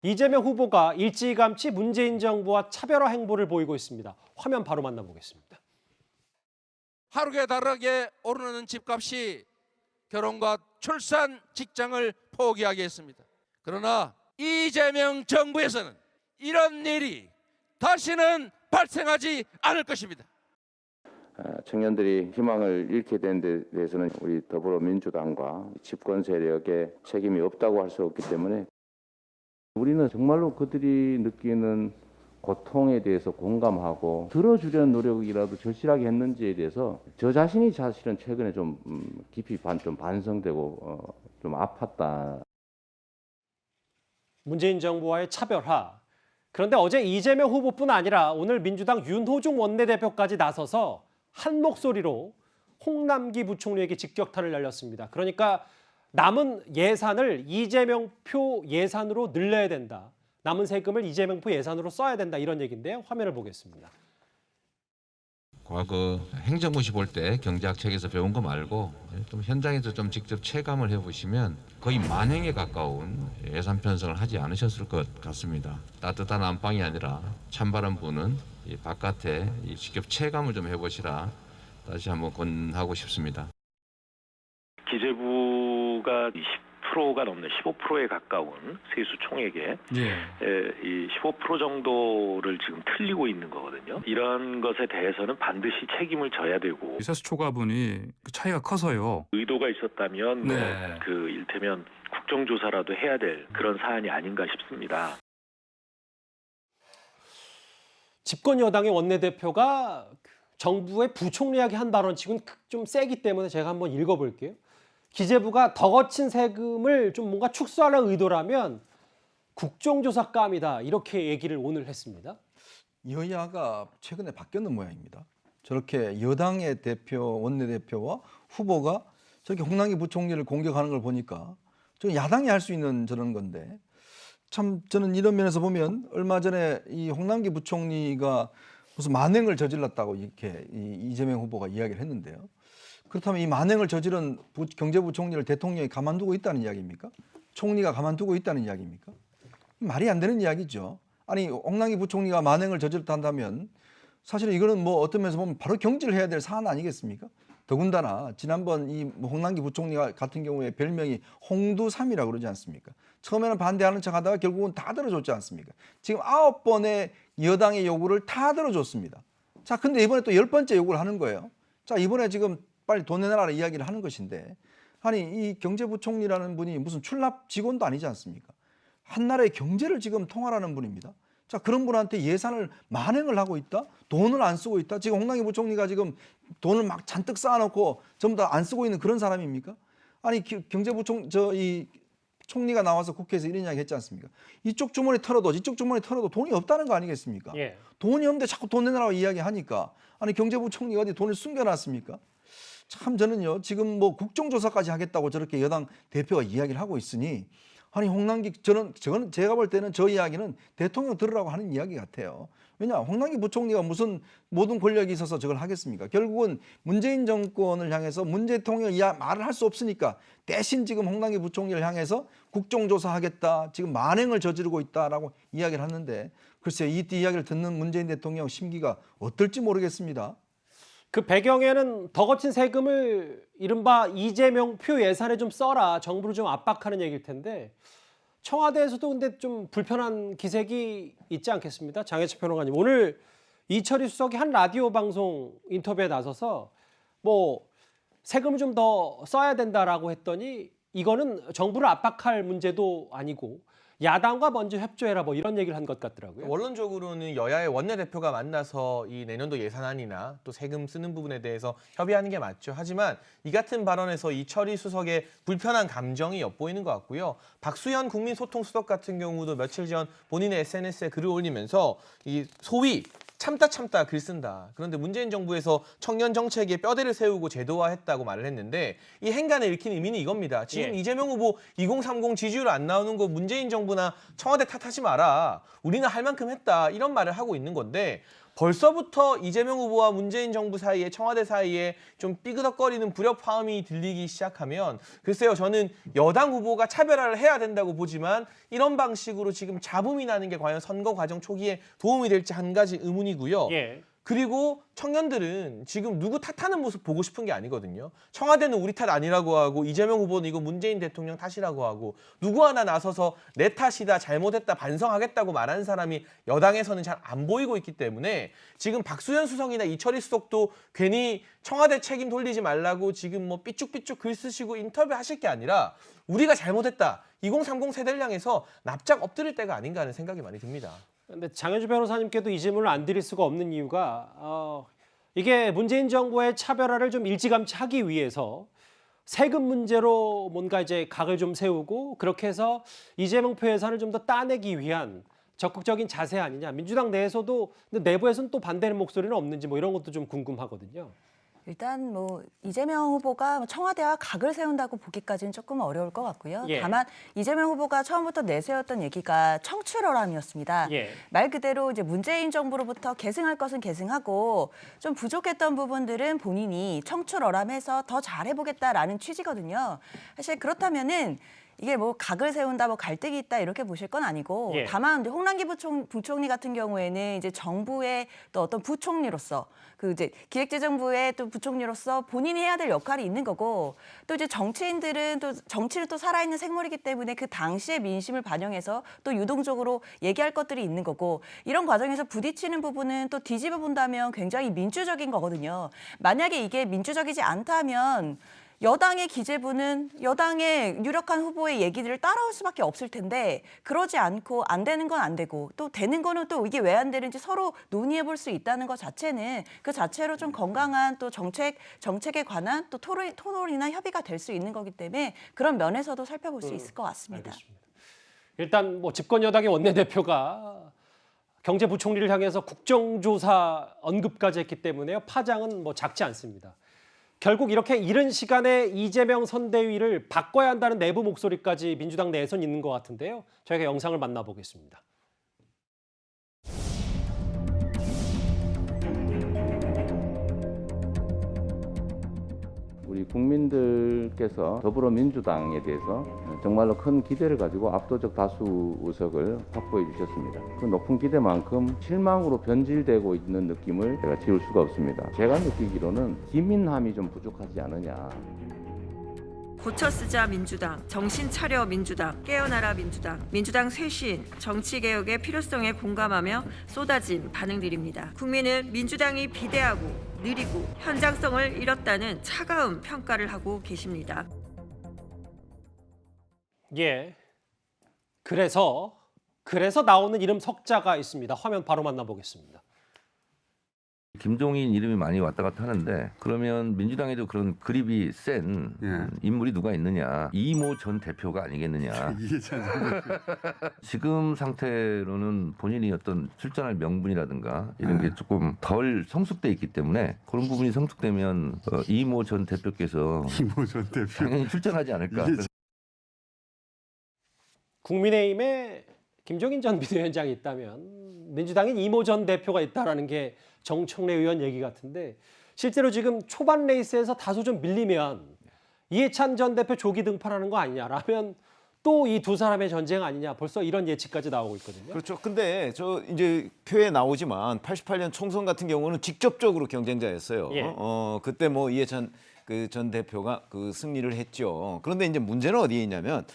이재명 후보가 일찌감치 문재인 정부와 차별화 행보를 보이고 있습니다. 화면 바로 만나보겠습니다. 하루에 다르게 오르는 집값이 결혼과 출산, 직장을 포기하게 했습니다. 그러나 이재명 정부에서는 이런 일이 다시는 발생하지 않을 것입니다. 청년들이 희망을 잃게 된 데 대해서는 우리 더불어민주당과 집권 세력의 책임이 없다고 할 수 없기 때문에 우리는 정말로 그들이 느끼는 고통에 대해서 공감하고 들어주려는 노력이라도 절실하게 했는지에 대해서 저 자신이 사실은 최근에 좀 깊이 좀 반성되고 좀 아팠다. 문재인 정부와의 차별화. 그런데 어제 이재명 후보뿐 아니라 오늘 민주당 윤호중 원내대표까지 나서서 한 목소리로 홍남기 부총리에게 직격탄을 날렸습니다. 그러니까 남은 예산을 이재명 표 예산으로 늘려야 된다. 남은 세금을 이재명 표 예산으로 써야 된다. 이런 얘기인데요. 화면을 보겠습니다. 과거 행정고시 볼 때 경제학 책에서 배운 거 말고 좀 현장에서 좀 직접 체감을 해보시면 거의 만행에 가까운 예산 편성을 하지 않으셨을 것 같습니다. 따뜻한 안방이 아니라 찬바람 부는 이 바깥에 직접 체감을 좀 해보시라 다시 한번 권하고 싶습니다. 기재부가 10%가 넘는 15%에 가까운 세수 총액에 이 15% 정도를 지금 틀리고 있는 거거든요. 이런 것에 대해서는 반드시 책임을 져야 되고 세수 초과분이 그 차이가 커서요. 의도가 있었다면 그 일테면 국정조사라도 해야 될 그런 사안이 아닌가 싶습니다. 집권 여당의 원내대표가 정부의 부총리에게 한 발언치고는 좀 세기 때문에 제가 한번 읽어볼게요. 기재부가 더 거친 세금을 좀 뭔가 축소하는 의도라면 국정조사감이다. 이렇게 얘기를 오늘 했습니다. 여야가 최근에 바뀌었는 모양입니다. 저렇게 여당의 대표, 원내대표와 후보가 저렇게 홍남기 부총리를 공격하는 걸 보니까 저 야당이 할 수 있는 저런 건데 참 저는 이런 면에서 보면 얼마 전에 이 홍남기 부총리가 무슨 만행을 저질렀다고 이렇게 이재명 후보가 이야기를 했는데요. 그렇다면 이 만행을 저지른 경제부총리를 대통령이 가만두고 있다는 이야기입니까? 총리가 가만두고 있다는 이야기입니까? 말이 안 되는 이야기죠. 아니 홍남기 부총리가 만행을 저질렀다 한다면 사실 이거는 뭐 어떤 면에서 보면 바로 경질을 해야 될 사안 아니겠습니까? 더군다나 지난번 이 홍남기 부총리가 같은 경우에 별명이 홍두삼이라고 그러지 않습니까? 처음에는 반대하는 척하다가 결국은 다 들어줬지 않습니까? 지금 9번의 여당의 요구를 다 들어줬습니다. 자, 근데 이번에 또 10번째 요구를 하는 거예요. 자, 이번에 지금 빨리 돈 내놔라 이야기를 하는 것인데 아니 이 경제부총리라는 분이 무슨 출납 직원도 아니지 않습니까? 한 나라의 경제를 지금 통할하는 분입니다. 자, 그런 분한테 예산을 만행을 하고 있다? 돈을 안 쓰고 있다? 지금 홍남기 부총리가 지금 돈을 막 잔뜩 쌓아놓고 전부 다 안 쓰고 있는 그런 사람입니까? 아니 총리가 나와서 국회에서 이런 이야기 했지 않습니까? 이쪽 주머니 털어도 이쪽 주머니 털어도 돈이 없다는 거 아니겠습니까? 예. 돈이 없는데 자꾸 돈 내놔라고 이야기하니까 아니 경제부총리가 어디 돈을 숨겨놨습니까? 참 저는요 지금 뭐 국정조사까지 하겠다고 저렇게 여당 대표가 이야기를 하고 있으니 아니 홍남기 저는 제가 볼 때는 저 이야기는 대통령 들으라고 하는 이야기 같아요. 왜냐 홍남기 부총리가 무슨 모든 권력이 있어서 저걸 하겠습니까? 결국은 문재인 정권을 향해서 문재인 대통령이 말을 할 수 없으니까 대신 지금 홍남기 부총리를 향해서 국정조사하겠다 지금 만행을 저지르고 있다라고 이야기를 하는데 글쎄요 이 이야기를 듣는 문재인 대통령 심기가 어떨지 모르겠습니다. 그 배경에는 더 거친 세금을 이른바 이재명 표 예산에 좀 써라. 정부를 좀 압박하는 얘기일 텐데 청와대에서도 근데 좀 불편한 기색이 있지 않겠습니다. 장혜철 평론가님. 오늘 이철희 수석이 한 라디오 방송 인터뷰에 나서서 뭐 세금을 좀 더 써야 된다라고 했더니 이거는 정부를 압박할 문제도 아니고 야당과 먼저 협조해라 뭐 이런 얘기를 한 것 같더라고요. 원론적으로는 여야의 원내대표가 만나서 이 내년도 예산안이나 또 세금 쓰는 부분에 대해서 협의하는 게 맞죠. 하지만 이 같은 발언에서 이철희 수석의 불편한 감정이 엿보이는 것 같고요. 박수현 국민소통수석 같은 경우도 며칠 전 본인의 SNS에 글을 올리면서 이 소위 참다 글 쓴다. 그런데 문재인 정부에서 청년 정책에 뼈대를 세우고 제도화했다고 말을 했는데 이 행간에 읽힌 의미는 이겁니다. 지금 이재명 후보 2030 지지율 안 나오는 거 문재인 정부나 청와대 탓하지 마라. 우리는 할 만큼 했다. 이런 말을 하고 있는 건데 벌써부터 이재명 후보와 문재인 정부 사이에 청와대 사이에 좀 삐그덕거리는 불협화음이 들리기 시작하면 글쎄요 저는 여당 후보가 차별화를 해야 된다고 보지만 이런 방식으로 지금 잡음이 나는 게 과연 선거 과정 초기에 도움이 될지 한 가지 의문이고요. 예. 그리고 청년들은 지금 누구 탓하는 모습 보고 싶은 게 아니거든요. 청와대는 우리 탓 아니라고 하고 이재명 후보는 이거 문재인 대통령 탓이라고 하고 누구 하나 나서서 내 탓이다 잘못했다 반성하겠다고 말하는 사람이 여당에서는 잘 안 보이고 있기 때문에 지금 박수현 수석이나 이철희 수석도 괜히 청와대 책임 돌리지 말라고 지금 뭐 삐쭉삐쭉 글 쓰시고 인터뷰 하실 게 아니라 우리가 잘못했다. 2030 세대를 향해서 납작 엎드릴 때가 아닌가 하는 생각이 많이 듭니다. 근데 장현주 변호사님께도 이 질문을 안 드릴 수가 없는 이유가 이게 문재인 정부의 차별화를 좀 일찌감치 하기 위해서 세금 문제로 뭔가 이제 각을 좀 세우고 그렇게 해서 이재명 표 예산을 좀 더 따내기 위한 적극적인 자세 아니냐. 민주당 내에서도 근데 내부에서는 또 반대하는 목소리는 없는지 뭐 이런 것도 좀 궁금하거든요. 일단 뭐 이재명 후보가 청와대와 각을 세운다고 보기까지는 조금 어려울 것 같고요. 예. 다만 이재명 후보가 처음부터 내세웠던 얘기가 청출어람이었습니다. 예. 말 그대로 이제 문재인 정부로부터 계승할 것은 계승하고 좀 부족했던 부분들은 본인이 청출어람해서 더 잘해보겠다라는 취지거든요. 사실 그렇다면은 이게 뭐 각을 세운다, 뭐 갈등이 있다 이렇게 보실 건 아니고 예. 다만 이제 홍남기 부총리 같은 경우에는 이제 정부의 또 어떤 부총리로서 그 이제 기획재정부의 또 부총리로서 본인이 해야 될 역할이 있는 거고 또 이제 정치인들은 또 정치를 또 살아있는 생물이기 때문에 그 당시의 민심을 반영해서 또 유동적으로 얘기할 것들이 있는 거고 이런 과정에서 부딪히는 부분은 또 뒤집어 본다면 굉장히 민주적인 거거든요. 만약에 이게 민주적이지 않다면 여당의 기재부는 여당의 유력한 후보의 얘기들을 따라올 수밖에 없을 텐데 그러지 않고 안 되는 건 안 되고 또 되는 거는 또 이게 왜 안 되는지 서로 논의해 볼 수 있다는 것 자체는 그 자체로 좀 건강한 또 정책에 관한 또 토론이나 협의가 될 수 있는 거기 때문에 그런 면에서도 살펴볼 수 있을 것 같습니다. 알겠습니다. 일단 뭐 집권 여당의 원내대표가 경제부총리를 향해서 국정조사 언급까지 했기 때문에요. 파장은 뭐 작지 않습니다. 결국 이렇게 이른 시간에 이재명 선대위를 바꿔야 한다는 내부 목소리까지 민주당 내에선 있는 것 같은데요. 저희가 영상을 만나보겠습니다. 우리 국민들께서 더불어민주당에 대해서 정말로 큰 기대를 가지고 압도적 다수 의석을 확보해 주셨습니다. 그 높은 기대만큼 실망으로 변질되고 있는 느낌을 제가 지울 수가 없습니다. 제가 느끼기로는 기민함이 좀 부족하지 않느냐. 고쳐 쓰자 민주당, 정신 차려 민주당, 깨어나라 민주당, 민주당 쇄신, 정치개혁의 필요성에 공감하며 쏟아진 반응들입니다. 국민은 민주당이 비대하고 느리고 현장성을 잃었다는 차가운 평가를 하고 계십니다. 예. 그래서 나오는 이름 석자가 있습니다. 화면 바로 만나보겠습니다. 김종인 이름이 많이 왔다 갔다 하는데 그러면 민주당에도 그런 그립이 센 인물이 누가 있느냐. 이모 전 대표가 아니겠느냐. 지금 상태로는 본인이 어떤 출전할 명분이라든가 이런 게 조금 덜 성숙돼 있기 때문에 그런 부분이 성숙되면 이모 전 대표께서 당연히 출전하지 않을까. 국민의힘에 김종인 전 비대위원장이 있다면 민주당인 이모 전 대표가 있다라는 게 정청래 의원 얘기 같은데 실제로 지금 초반 레이스에서 다소 좀 밀리면 이해찬 전 대표 조기 등판하는 거 아니냐라면 또 이 두 사람의 전쟁 아니냐 벌써 이런 예측까지 나오고 있거든요. 그렇죠. 근데 저 이제 표에 나오지만 88년 총선 같은 경우는 직접적으로 경쟁자였어요. 예. 그때 뭐 이해찬 그 전 대표가 그 승리를 했죠. 그런데 이제 문제는 어디에 있냐면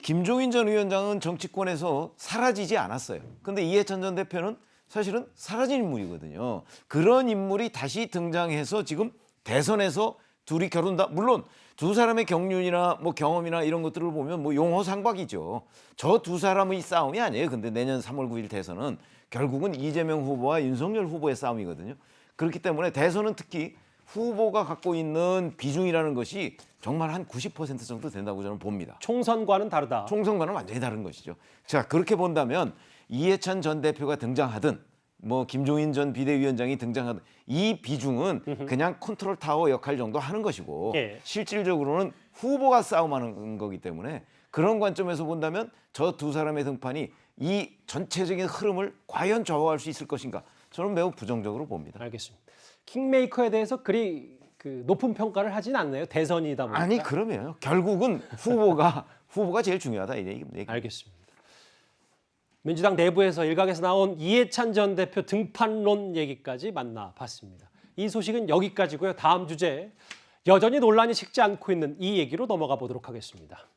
김종인 전 위원장은 정치권에서 사라지지 않았어요. 근데 이해찬 전 대표는 사실은 사라진 인물이거든요. 그런 인물이 다시 등장해서 지금 대선에서 둘이 겨룬다. 물론 두 사람의 경륜이나 뭐 경험이나 이런 것들을 보면 뭐 용호상박이죠. 저 두 사람의 싸움이 아니에요. 근데 내년 3월 9일 대선은 결국은 이재명 후보와 윤석열 후보의 싸움이거든요. 그렇기 때문에 대선은 특히 후보가 갖고 있는 비중이라는 것이 정말 한 90% 정도 된다고 저는 봅니다. 총선과는 다르다. 총선과는 완전히 다른 것이죠. 자, 그렇게 본다면 이해찬 전 대표가 등장하든 뭐 김종인 전 비대위원장이 등장하든 이 비중은 그냥 컨트롤 타워 역할 정도 하는 것이고 예. 실질적으로는 후보가 싸움하는 거기 때문에 그런 관점에서 본다면 저 두 사람의 등판이 이 전체적인 흐름을 과연 좌우할 수 있을 것인가? 저는 매우 부정적으로 봅니다. 알겠습니다. 킹메이커에 대해서 그리 높은 평가를 하진 않나요? 대선이다 보니까. 아니 그러면 결국은 후보가 제일 중요하다 이 얘기입니다. 알겠습니다. 민주당 내부에서 일각에서 나온 이해찬 전 대표 등판론 얘기까지 만나봤습니다. 이 소식은 여기까지고요. 다음 주제 여전히 논란이 식지 않고 있는 이 얘기로 넘어가 보도록 하겠습니다.